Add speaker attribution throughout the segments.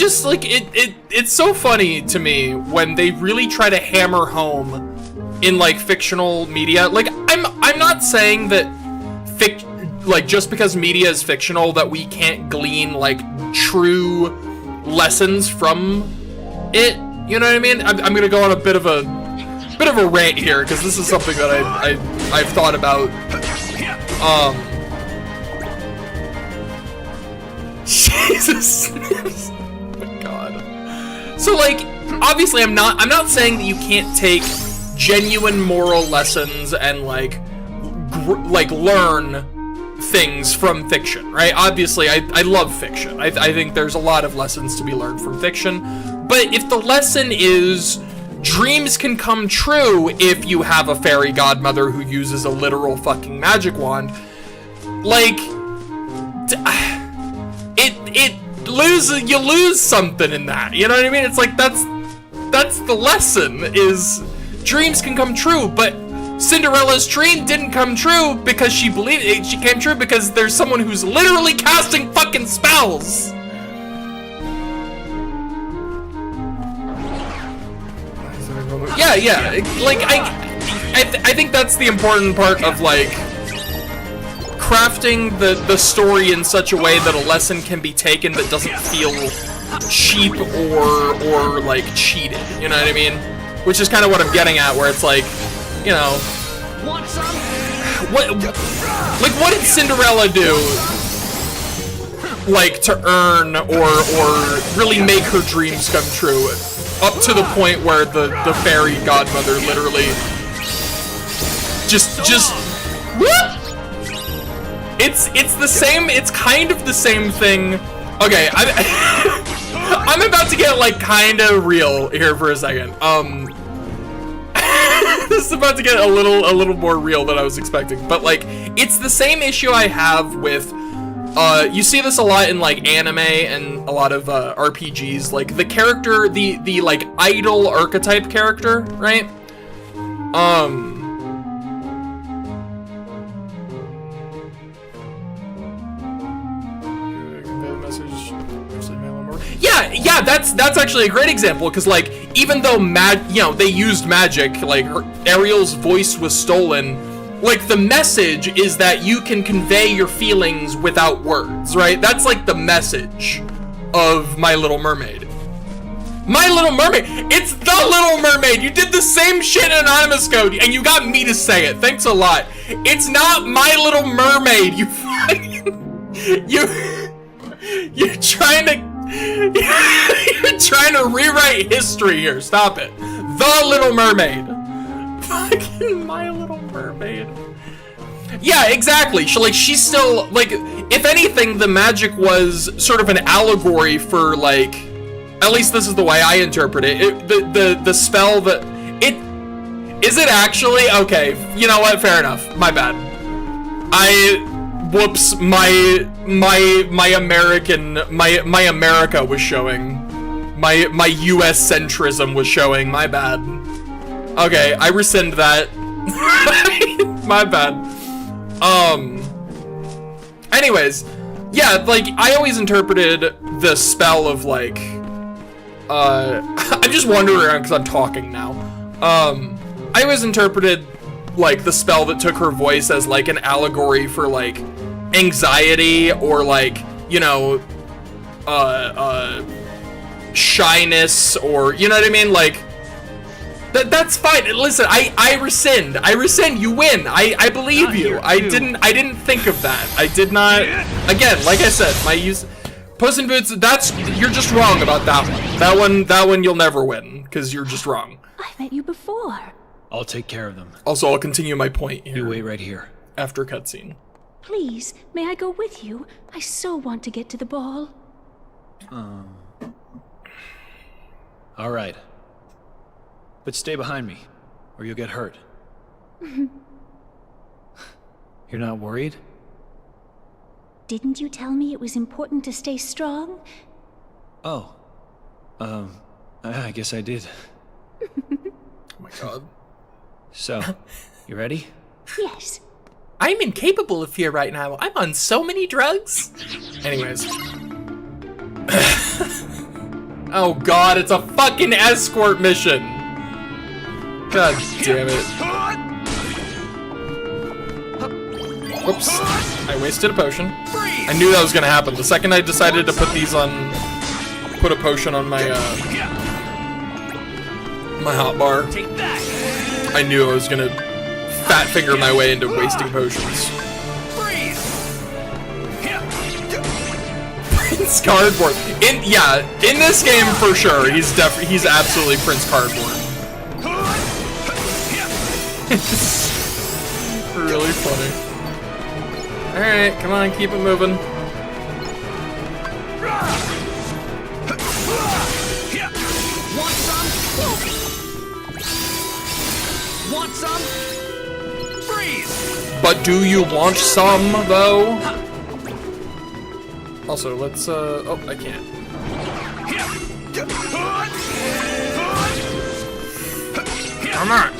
Speaker 1: just like it's so funny to me when they really try to hammer home in like fictional media. Like I'm not saying that like just because media is fictional that we can't glean like true lessons from it. You know what I mean? I'm gonna go on a bit of a rant here because this is something that I've thought about. Jesus. Oh my god. So like, obviously I'm not saying that you can't take genuine moral lessons and like learn things from fiction, right? Obviously I love fiction. I think there's a lot of lessons to be learned from fiction. But if the lesson is dreams can come true if you have a fairy godmother who uses a literal fucking magic wand, like you lose something in that. You know what I mean? It's like that's the lesson, is dreams can come true, but Cinderella's dream didn't come true because she believed it. She came true because there's someone who's literally casting fucking spells. Yeah. Like I think that's the important part of like crafting the story in such a way that a lesson can be taken that doesn't feel cheap or like cheated. You know what I mean? Which is kind of what I'm getting at, where it's like, you know, what did Cinderella do, like, to earn or really make her dreams come true, up to the point where the fairy godmother literally just whoop! It's the same. It's kind of the same thing. Okay, I'm about to get like kind of real here for a second. This is about to get a little more real than I was expecting. But like, it's the same issue I have with you see this a lot in like anime and a lot of RPGs, like the character, the like idol archetype character, right? Yeah, that's actually a great example, because like, even though they used magic, like Ariel's voice was stolen, like the message is that you can convey your feelings without words, right? That's like the message of My Little Mermaid. My Little Mermaid, it's The Little Mermaid. You did the same shit in Anonymous Code, and you got me to say it. Thanks a lot. It's not My Little Mermaid. You're trying to rewrite history here. Stop it. The Little Mermaid. Fucking My Little Mermaid. Yeah, exactly. She's still, like, if anything, the magic was sort of an allegory for, like, at least this is the way I interpret it. The spell that is it actually? Okay, you know what? Fair enough. My bad. Whoops, my America was showing. My US centrism was showing. My bad. Okay, I rescind that. My bad. Anyways, yeah, like, I always interpreted the spell of, like, I'm just wandering around because I'm talking now. I always interpreted, like, the spell that took her voice as, like, an allegory for, like, anxiety or, like, you know, shyness, or, you know what I mean? Like, that's fine. Listen, I rescind, you win. I believe you. I didn't think of that. I did not, again, like I said, my use, Puss in Boots, you're just wrong about that one. That one you'll never win, because you're just wrong.
Speaker 2: I met you before.
Speaker 3: I'll take care of them.
Speaker 1: Also, I'll continue my point here.
Speaker 3: You wait right here.
Speaker 1: After cutscene.
Speaker 2: Please, may I go with you? I so want to get to the ball.
Speaker 3: All right. But stay behind me, or you'll get hurt. You're not worried?
Speaker 2: Didn't you tell me it was important to stay strong?
Speaker 3: Oh. I guess I did.
Speaker 1: Oh my god.
Speaker 3: So, you ready?
Speaker 2: Yes.
Speaker 1: I'm incapable of fear right now. I'm on so many drugs. Anyways. Oh god, it's a fucking escort mission. God damn it. Whoops. I wasted a potion. I knew that was gonna happen. The second I decided to put these on... Put a potion on my, my hotbar, I knew I was gonna fat finger my way into wasting potions. Prince Cardboard. In this game for sure, he's absolutely Prince Cardboard. It's really funny. Alright, come on, keep it moving.
Speaker 3: Want some? Freeze!
Speaker 1: But do you want some, though? Also, let's, oh, I can't. Come on!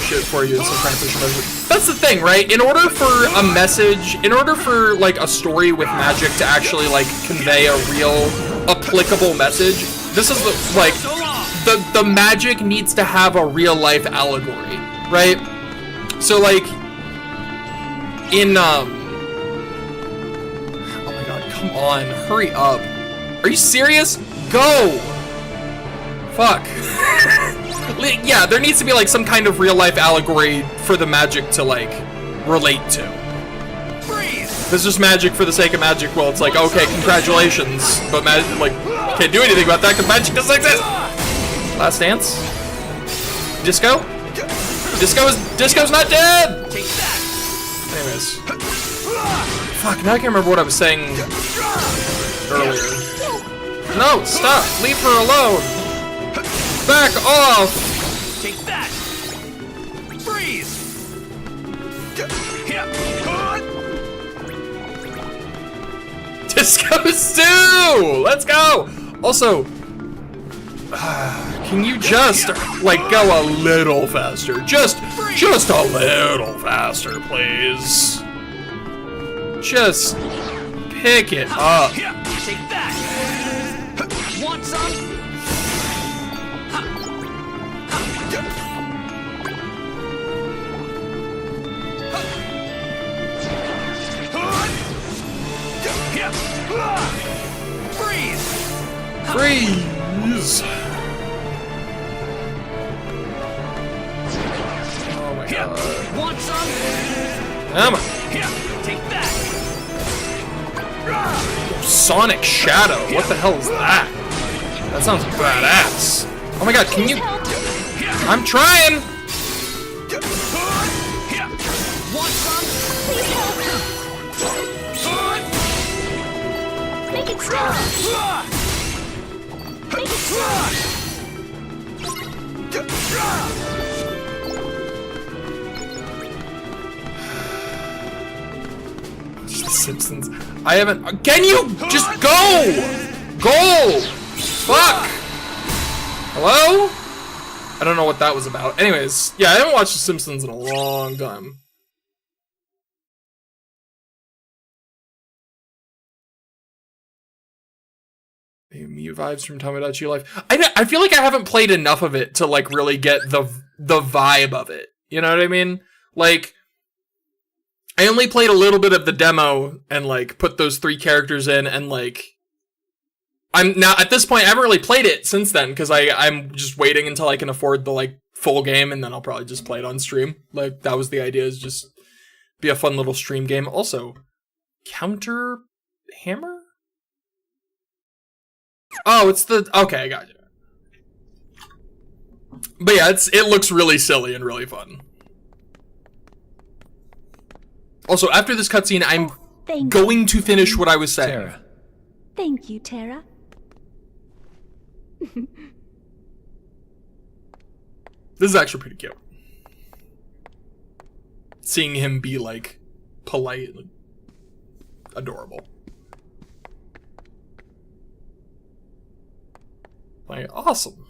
Speaker 1: Shit for you, so I'm trying to push a message. That's the thing, right? In order for a message, in order for, like, a story with magic to actually, like, convey a real, applicable message, this is the, like, the magic needs to have a real life allegory, right? So like, in, oh my god, come on, hurry up. Are you serious? Go! Fuck. Yeah, there needs to be like some kind of real life allegory for the magic to like, relate to. This is just magic for the sake of magic. Well, it's like, okay, congratulations, but like, can't do anything about that because magic doesn't exist. Last dance. Disco. Disco's not dead. Anyways. Fuck. Now I can't remember what I was saying earlier. No, stop. Leave her alone. Back off.
Speaker 3: Take that. Freeze.
Speaker 1: Disco Stew! Let's go! Also, can you just, like, go a little faster? Just a little faster, please. Just pick it up.
Speaker 3: Take that. Want some?
Speaker 1: Freeze! Oh my god.
Speaker 3: Want some?
Speaker 1: Come on.
Speaker 3: Take that.
Speaker 1: Sonic Shadow. What the hell is that? That sounds badass. Oh my god, can you... I'm trying!
Speaker 3: Want some?
Speaker 2: Make it stop! Make it stop!
Speaker 1: Simpsons. I haven't... Can you just go? Go! Fuck! Hello? I don't know what that was about. Anyways, yeah, I haven't watched The Simpsons in a long time. Mew vibes from Tomodachi Life. I feel like I haven't played enough of it to like really get the vibe of it. You know what I mean? Like, I only played a little bit of the demo and like put those 3 characters in, and like I'm now at this point I haven't really played it since then because I'm just waiting until I can afford the like full game, and then I'll probably just play it on stream. Like that was the idea, is just be a fun little stream game. Also, Counter Hammer? Oh, it's the... Okay, I got you. But yeah, it looks really silly and really fun. Also, after this cutscene, I'm going to finish what I was saying.
Speaker 3: Terra.
Speaker 2: Thank you, Terra.
Speaker 1: This is actually pretty cute. Seeing him be, like, polite and adorable. Like, awesome.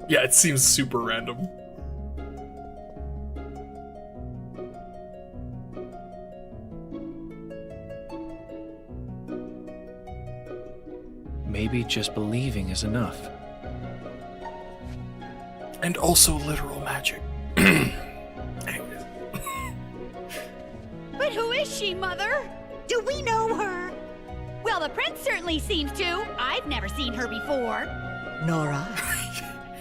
Speaker 1: Yeah, it seems super random.
Speaker 3: Maybe just believing is enough.
Speaker 1: And also literal magic. Anyways.
Speaker 4: But who is she, Mother?
Speaker 5: Do we know her?
Speaker 4: Well, the prince certainly seems to. I've never seen her before.
Speaker 5: Nor I.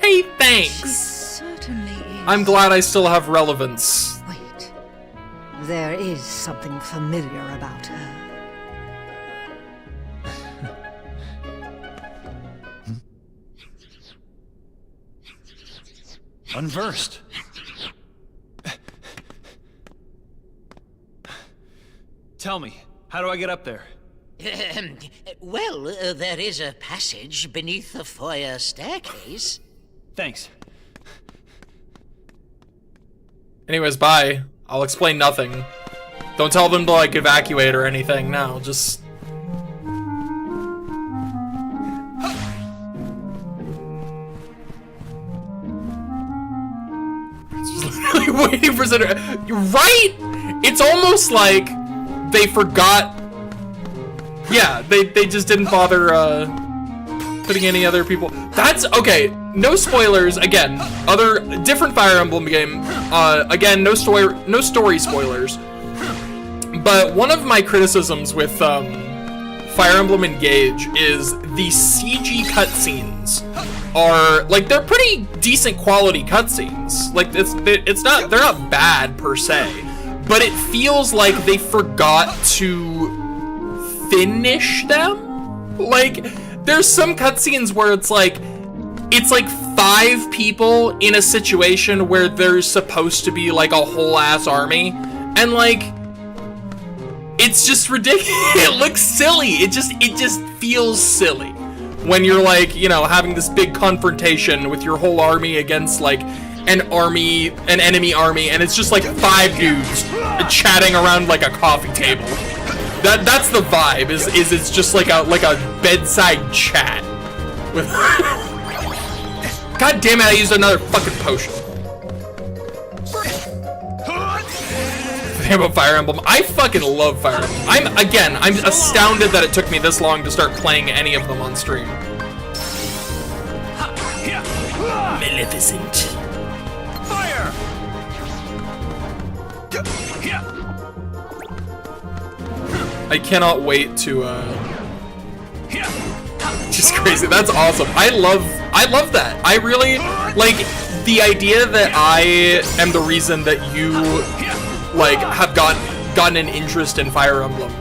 Speaker 1: Hey,
Speaker 5: She
Speaker 1: thanks!
Speaker 5: certainly is.
Speaker 1: I'm glad I still have relevance.
Speaker 5: Wait. There is something familiar about her.
Speaker 3: Unversed. Tell me, how do I get up there?
Speaker 6: Well, there is a passage beneath the foyer staircase.
Speaker 3: Thanks.
Speaker 1: Anyways, bye. I'll explain nothing. Don't tell them to, like, evacuate or anything. No, just... Just literally waiting for Cinder. Right? It's almost like they forgot. Yeah, they just didn't bother putting any other people. That's okay. No spoilers. Again, other different Fire Emblem game. Again, no story spoilers. But one of my criticisms with Fire Emblem Engage is the CG cutscenes are like they're pretty decent quality cutscenes. Like it's not they're not bad per se, but it feels like they forgot to finish them. Like there's some cutscenes where it's like 5 people in a situation where there's supposed to be like a whole ass army, and like it's just ridiculous. It looks silly. It just feels silly when you're like, you know, having this big confrontation with your whole army against like an enemy army, and it's just like 5 dudes chatting around like a coffee table. That's the vibe. Is it's just like a bedside chat with. God damn it! I used another fucking potion. About Fire Emblem. I fucking love Fire Emblem. I'm astounded that it took me this long to start playing any of them on stream. Maleficent.
Speaker 3: Fire!
Speaker 1: I cannot wait to just crazy. That's awesome. I love that. I really like the idea that I am the reason that you like have gotten an interest in Fire Emblem.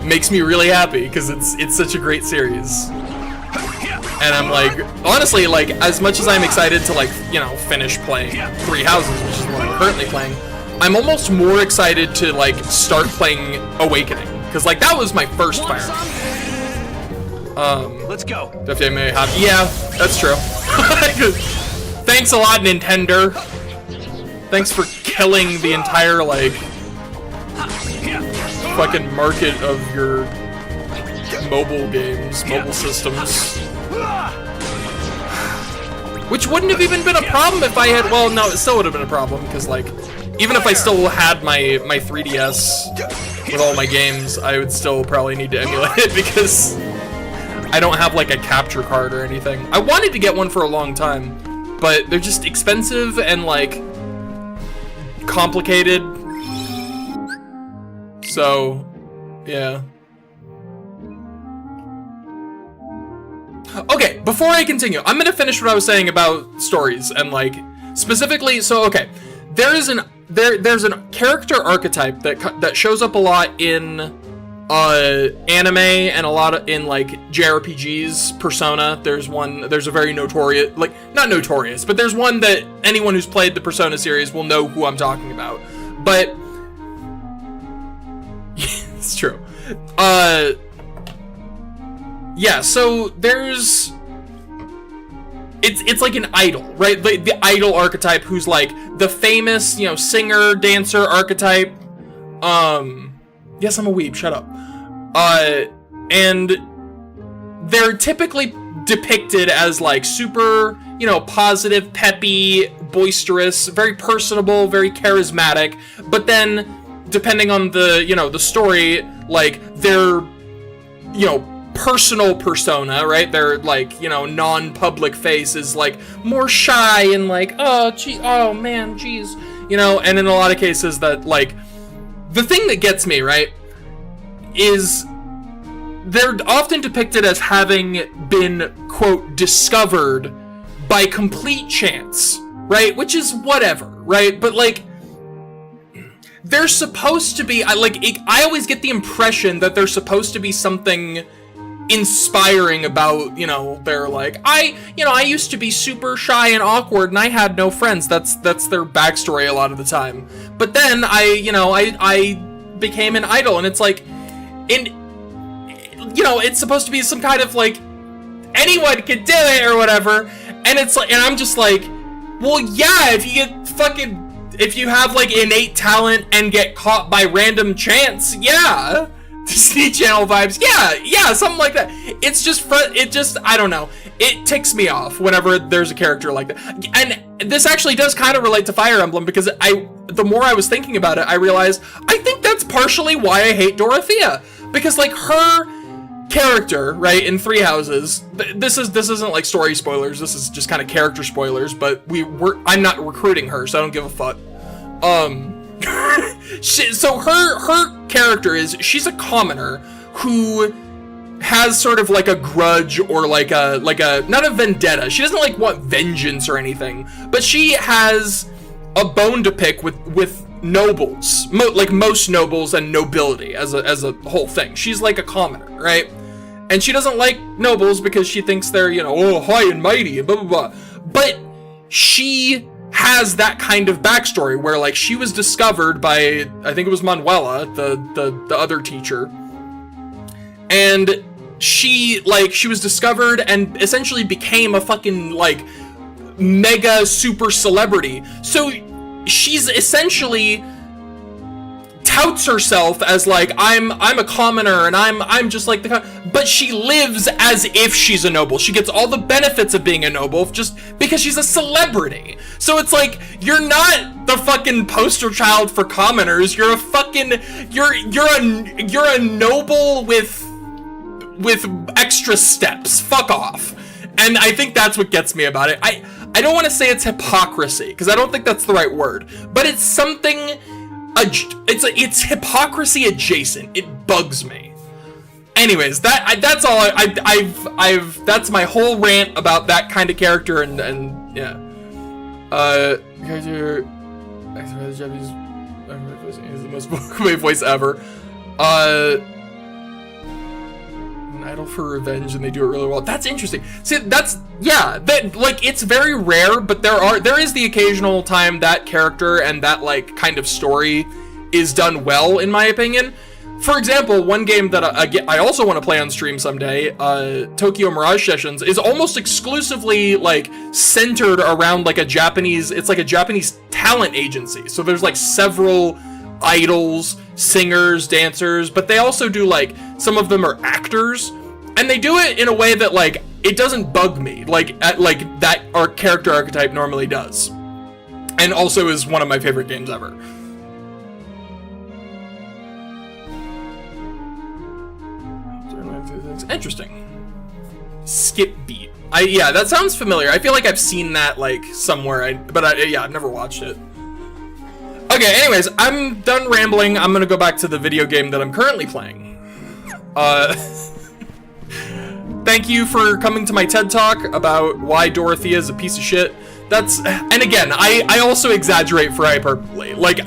Speaker 1: Makes me really happy because it's such a great series. And I'm like, honestly, like as much as I'm excited to like, you know, finish playing 3 Houses, which is what I'm currently playing, I'm almost more excited to like start playing Awakening because like that was my first Fire Emblem.
Speaker 3: Let's go.
Speaker 1: Definitely may have. Yeah, that's true. Thanks a lot, Nintendo. Thanks for killing the entire like fucking market of your mobile games, mobile systems. Which wouldn't have even been a problem if I had. Well, no, it still would have been a problem because like, even if I still had my 3DS with all my games, I would still probably need to emulate it because I don't have like a capture card or anything. I wanted to get one for a long time, but they're just expensive and like complicated. So, yeah. Okay, before I continue, I'm gonna finish what I was saying about stories and like specifically. So, okay, there's an character archetype that shows up a lot in anime and a lot in like JRPGs. Persona. There's a very notorious, like not notorious, but there's one that anyone who's played the Persona series will know who I'm talking about. But it's true. Yeah, so there's it's like an idol, right? The idol archetype who's like the famous, you know, singer, dancer archetype. Yes, I'm a weeb, shut up. And they're typically depicted as like super you know, positive, peppy, boisterous, very personable, very charismatic. But then, depending on the, you know, the story, like, their, you know, personal persona, right? Their, like, you know, non-public face is, like, more shy and, like, oh, gee, oh, man, geez. You know, and in a lot of cases that, like, the thing that gets me, right, is they're often depicted as having been, quote, discovered by complete chance, right? Which is whatever, right? But, like, they're supposed to be, I always get the impression that there's supposed to be something inspiring about, you know, they're like, I used to be super shy and awkward and I had no friends. That's their backstory a lot of the time. But then I became an idol, and it's like, you know, it's supposed to be some kind of, like, anyone could do it or whatever. And it's like, and I'm just like, well, yeah, if you have, like, innate talent and get caught by random chance, yeah. Disney Channel vibes, yeah, something like that. It's just, I don't know. It ticks me off whenever there's a character like that. And this actually does kind of relate to Fire Emblem, because the more I was thinking about it, I realized I think that's partially why I hate Dorothea. Because, like, her character, right, in Three Houses, this isn't like story spoilers, this is just kind of character spoilers, but I'm not recruiting her, so I don't give a fuck. So her character is, she's a commoner who has sort of like a grudge, or like a not a vendetta. She doesn't, like, want vengeance or anything, but she has a bone to pick with nobles, like most nobles and nobility as a whole thing. She's like a commoner, right? And she doesn't like nobles because she thinks they're, you know, oh, high and mighty and blah blah blah. But she has that kind of backstory where, like, she was discovered by, I think it was Manuela, the other teacher, and she was discovered and essentially became a fucking, like, mega super celebrity. So she's essentially touts herself as, like, I'm a commoner and I'm just like but she lives as if she's a noble. She gets all the benefits of being a noble just because she's a celebrity. So it's like, you're not the fucking poster child for commoners. You're a fucking you're a noble with extra steps. Fuck off. And I think that's what gets me about it. I don't want to say it's hypocrisy, because I don't think that's the right word, but it's something, it's hypocrisy adjacent. It bugs me. Anyways, that's all. That's my whole rant about that kind of character, and yeah. Character, Japanese is the most book voice ever. An idol for revenge, and they do it really well. That's interesting. See, like, it's very rare, but there is the occasional time that character and that, like, kind of story is done well, in my opinion. For example, one game that I also want to play on stream someday, Tokyo Mirage Sessions, is almost exclusively, like, centered around, like, it's like a Japanese talent agency. So there's, like, several idols, singers, dancers, but they also do, like, some of them are actors, and they do it in a way that, like, it doesn't bug me, like that our character archetype normally does, and also is one of my favorite games ever. Interesting. Skip beat. Yeah, that sounds familiar. I feel like I've seen that, like, somewhere, but I've never watched it. Okay, anyways, I'm done rambling. I'm gonna go back to the video game that I'm currently playing. Thank you for coming to my TED Talk about why Dorothea is a piece of shit. And again, I also exaggerate for hyperbole. Like,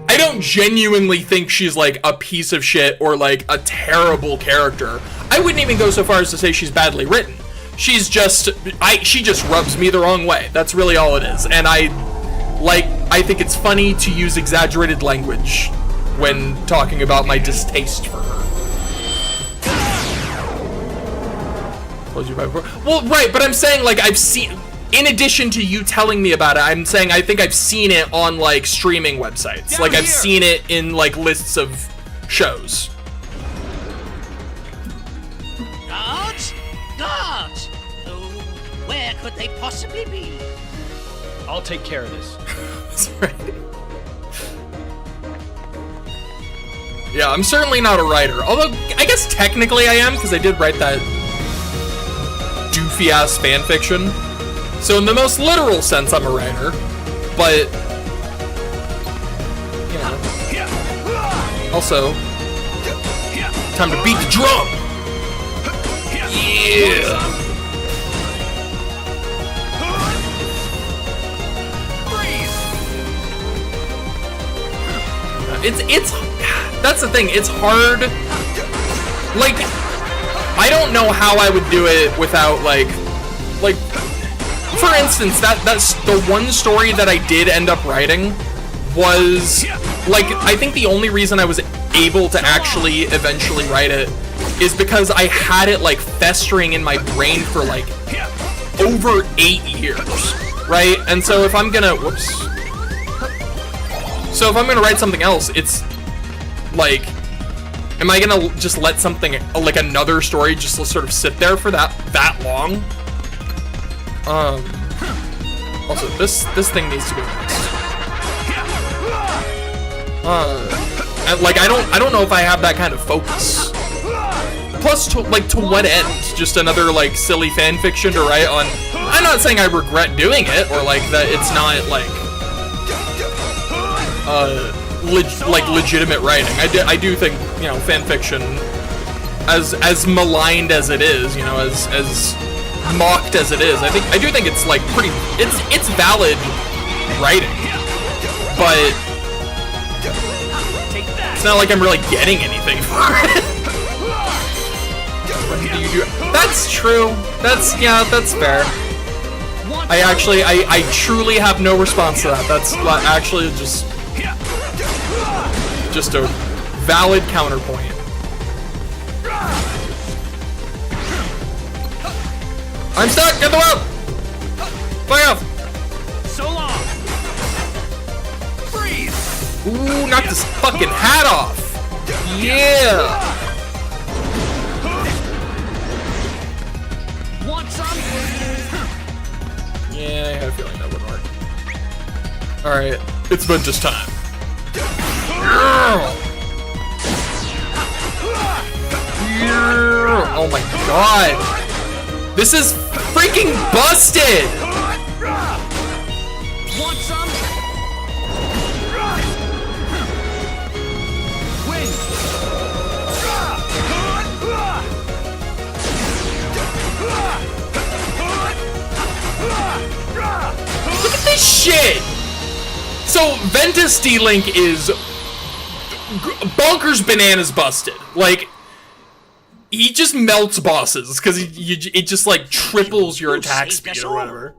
Speaker 1: I don't genuinely think she's, like, a piece of shit or, like, a terrible character. I wouldn't even go so far as to say she's badly written. She just rubs me the wrong way. That's really all it is. And I think it's funny to use exaggerated language when talking about my distaste for her. Well, right, but I'm saying, like, I've seen, in addition to you telling me about it, I'm saying I think I've seen it on, like, streaming websites. Like, I've seen it in, like, lists of shows.
Speaker 6: Guards? Guards! Oh, where could they possibly be?
Speaker 3: I'll take care of this.
Speaker 1: That's right. Yeah, I'm certainly not a writer. Although, I guess technically I am, because I did write that doofy-ass fanfiction. So in the most literal sense, I'm a writer. But, you know. Also, time to beat the drum! Yeah! It's that's the thing, it's hard. Like, I don't know how I would do it without like for instance, that's the one story that I did end up writing was like, I think the only reason I was able to actually eventually write it is because I had it like festering in my brain for like over 8 years, right? And so if I'm gonna So if I'm gonna write something else, it's like, am I gonna just let something like another story just sort of sit there for that long? Also, this thing needs to go next. Like I don't know if I have that kind of focus. Plus, to what end? Just another like silly fan fiction to write on. I'm not saying I regret doing it or like that it's not like legitimate writing. I do think, you know, fan fiction, as maligned as it is, you know, as mocked as it is, I do think it's like pretty, it's valid writing, but it's not like I'm really getting anything for it. That's true. That's fair. I truly have no response to that. That's actually just a valid counterpoint. I'm stuck! Get the wheel! Fly off!
Speaker 3: So long! Freeze!
Speaker 1: Ooh, knock this fucking hat off! Yeah!
Speaker 3: Want some?
Speaker 1: Yeah, I had a feeling that would work. Alright, it's Ventus time. Oh my god! This is freaking busted!
Speaker 3: Want some? Win!
Speaker 1: Look at this shit! So, Ventus D-Link is bonkers bananas busted. Like, he just melts bosses because it just like triples your attack speed or whatever.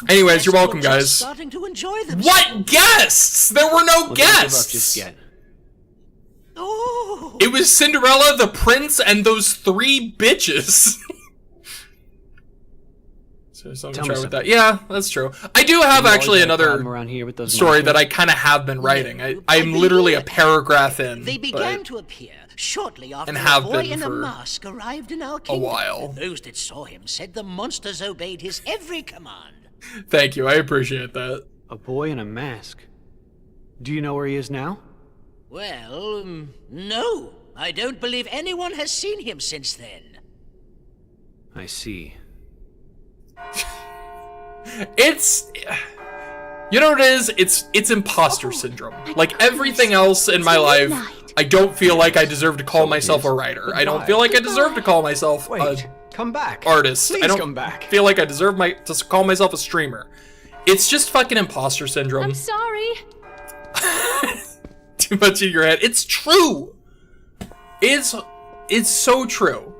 Speaker 1: Anyways, you're welcome, guys.
Speaker 6: Starting to enjoy themselves.
Speaker 1: What guests? There were no guests.
Speaker 3: Just yet.
Speaker 6: Oh.
Speaker 1: It was Cinderella, the prince, and those 3 bitches. So I'm trying with that. Yeah, that's true. I do have actually another story that I kind of have been writing. I'm literally a paragraph in.
Speaker 6: They began to appear shortly after
Speaker 1: and
Speaker 6: a
Speaker 1: have
Speaker 6: boy
Speaker 1: been
Speaker 6: in a
Speaker 1: for
Speaker 6: mask arrived in our
Speaker 1: a
Speaker 6: kingdom.
Speaker 1: while.
Speaker 6: Those that saw him said the monsters obeyed his every command.
Speaker 1: Thank you, I appreciate that.
Speaker 3: A boy in a mask. Do you know where he is now?
Speaker 6: Well, no. I don't believe anyone has seen him since then.
Speaker 3: I see.
Speaker 1: It's, you know what it is? It's imposter syndrome. Like everything else in my life, I don't feel like I deserve to call myself a writer. I don't feel like I deserve to call myself a
Speaker 3: Come back.
Speaker 1: artist.
Speaker 3: Please
Speaker 1: I don't
Speaker 3: come back.
Speaker 1: feel like I deserve to call myself a streamer. It's just fucking imposter syndrome.
Speaker 2: I'm sorry.
Speaker 1: Too much in your head. It's true. It's so true.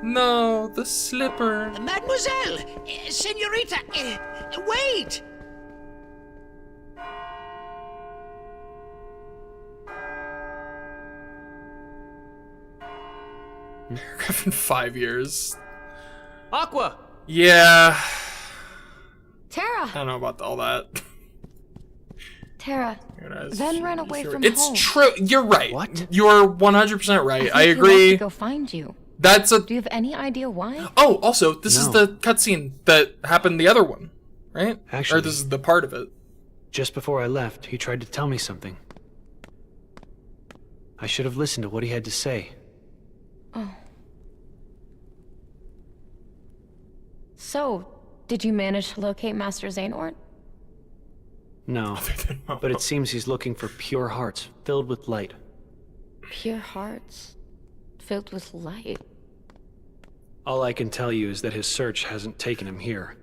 Speaker 1: No, the slipper.
Speaker 6: Mademoiselle! Senorita! Wait!
Speaker 1: Paragraph in 5 years.
Speaker 3: Aqua!
Speaker 1: Yeah.
Speaker 2: Tara!
Speaker 1: I don't know about all that.
Speaker 2: Tara, Ben ran away from
Speaker 1: It's
Speaker 2: home.
Speaker 1: true. You're right.
Speaker 3: What?
Speaker 1: You're 100% right. I
Speaker 2: He wants
Speaker 1: agree.
Speaker 2: to go find you.
Speaker 1: That's a...
Speaker 7: Do you have any idea why?
Speaker 1: Oh, also, this is
Speaker 3: No.
Speaker 1: the cutscene that happened the other one, right?
Speaker 3: Actually-
Speaker 1: Or this is the part of it.
Speaker 3: Just before I left, he tried to tell me something. I should have listened to what he had to say.
Speaker 7: So, did you manage to locate Master Xehanort?
Speaker 3: No, but it seems he's looking for pure hearts filled with light.
Speaker 7: Pure hearts, filled with light.
Speaker 3: All I can tell you is that his search hasn't taken him here.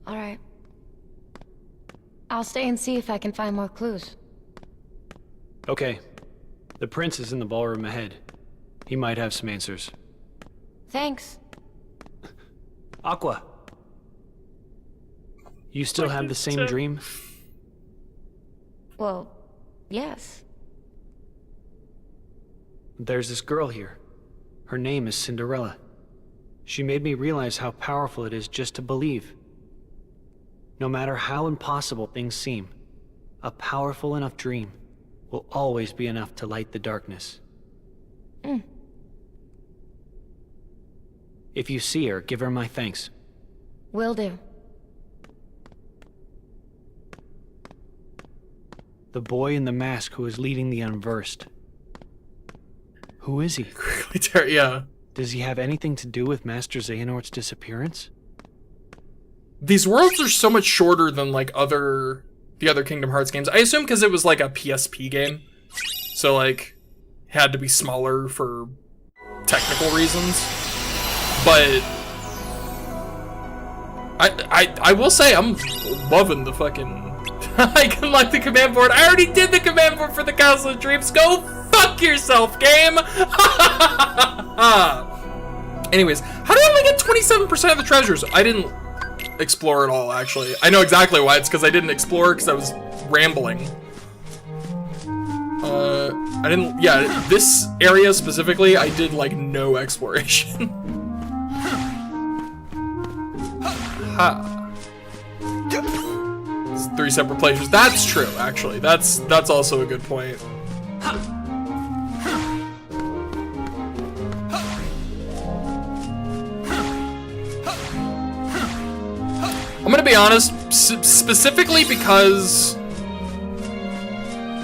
Speaker 7: Alright. I'll stay and see if I can find more clues.
Speaker 3: Okay. The prince is in the ballroom ahead. He might have some answers.
Speaker 7: Thanks.
Speaker 3: Aqua! You still have the same dream?
Speaker 7: Well, yes.
Speaker 3: There's this girl here. Her name is Cinderella. She made me realize how powerful it is just to believe. No matter how impossible things seem, a powerful enough dream will always be enough to light the darkness. If you see her, give her my thanks.
Speaker 7: Will do.
Speaker 3: The boy in the mask who is leading the unversed. Who is he?
Speaker 1: Yeah.
Speaker 3: Does he have anything to do with Master Xehanort's disappearance?
Speaker 1: These worlds are so much shorter than like the other Kingdom Hearts games. I assume because it was like a PSP game. So like had to be smaller for technical reasons. But I will say I'm loving the fucking I can like the command board. I already did the command board for the Castle of Dreams. Go fuck yourself, game! Anyways, how did I only get 27% of the treasures? I didn't explore it all, actually. I know exactly why. It's because I didn't explore because I was rambling. I didn't, yeah, this area specifically, I did like no exploration. Ha. It's 3 separate places. That's true, actually. That's also a good point. I'm gonna be honest, specifically because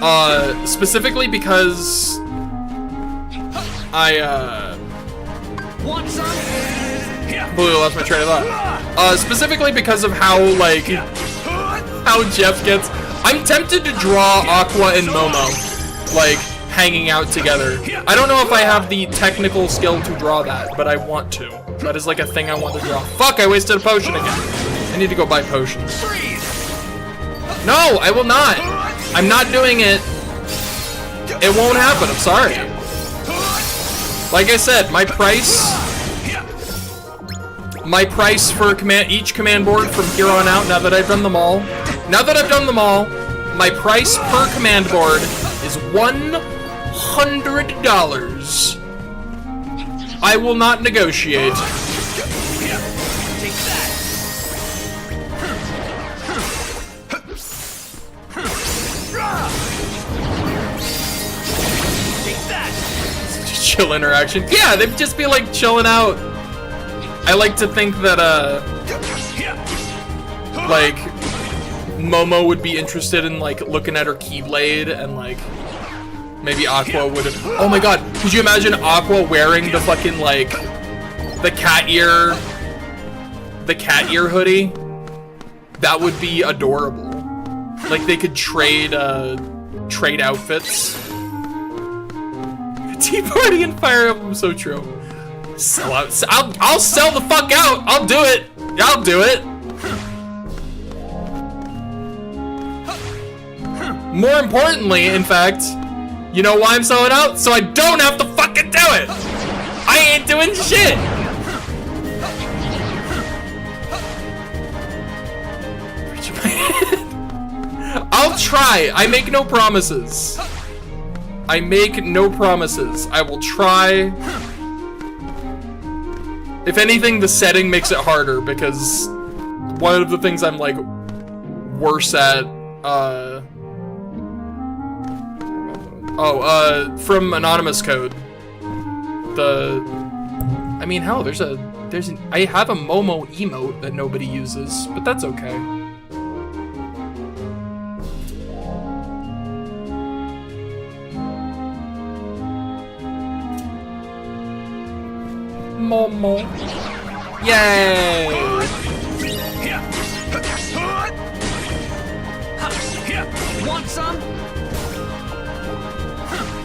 Speaker 1: I completely lost my train of thought. Specifically because of how like how Jeff gets. I'm tempted to draw Aqua and Momo like hanging out together. I don't know if I have the technical skill to draw that, but I want to. That is like a thing I want to draw. Fuck! I wasted a potion again. I need to go buy potions. No, I will not. I'm not doing it. It won't happen. I'm sorry. Like I said, my price for each command board from here on out, now that I've done them all, my price per command board is $100. I will not negotiate. Chill interaction. Yeah, they'd just be like chilling out. I like to think that like Momo would be interested in like looking at her keyblade, and like maybe Aqua would have. Oh my god, could you imagine Aqua wearing the fucking like the cat ear hoodie? That would be adorable. Like they could trade outfits. Tea Party and Fire Emblem, so true. Sell out. I'll sell the fuck out. I'll do it. I'll do it. More importantly, in fact, you know why I'm selling out? So I don't have to fucking do it. I ain't doing shit. I'll try. I make no promises. I make no promises. I will try. If anything, the setting makes it harder because one of the things I'm like worse at, from Anonymous Code, I mean, hell, I have a Momo emote that nobody uses, but that's okay. Momo. Yay!